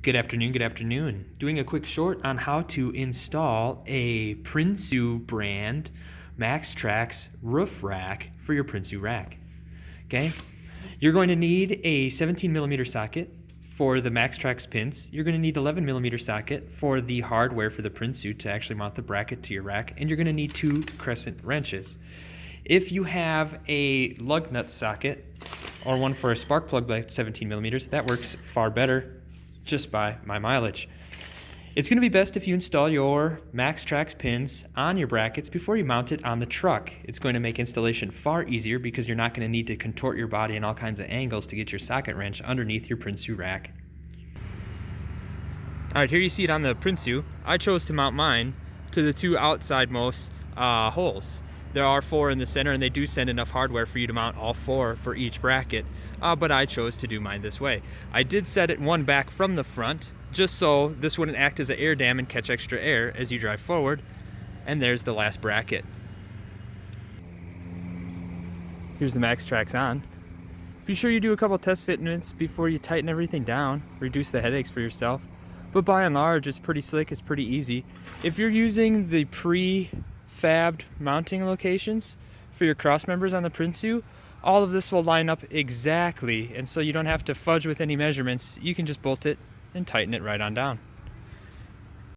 Good afternoon, good afternoon. Doing a quick short on how to install a Prinsu brand Maxtrax roof rack for your Prinsu rack. Okay, you're going to need a 17mm socket for the Maxtrax pins. You're going to need 11mm socket for the hardware for the Prinsu to actually mount the bracket to your rack, and you're going to need 2 crescent wrenches. If you have a lug nut socket or one for a spark plug like 17mm, that works far better just by my mileage. It's going to be best if you install your Maxtrax pins on your brackets before you mount it on the truck. It's going to make installation far easier because you're not going to need to contort your body in all kinds of angles to get your socket wrench underneath your Prinsu rack. Alright, here you see it on the Prinsu. I chose to mount mine to the 2 outside-most holes. There are 4 in the center, and they do send enough hardware for you to mount all 4 for each bracket, but I chose to do mine this way. I did set it one back from the front, just so this wouldn't act as an air dam and catch extra air as you drive forward. And there's the last bracket. Here's the Maxtrax on. Be sure you do a couple test fitments before you tighten everything down, reduce the headaches for yourself. But by and large, it's pretty slick, it's pretty easy. If you're using the pre-fabbed mounting locations for your cross members on the Prinsu, all of this will line up exactly, and so you don't have to fudge with any measurements. You can just bolt it and tighten it right on down.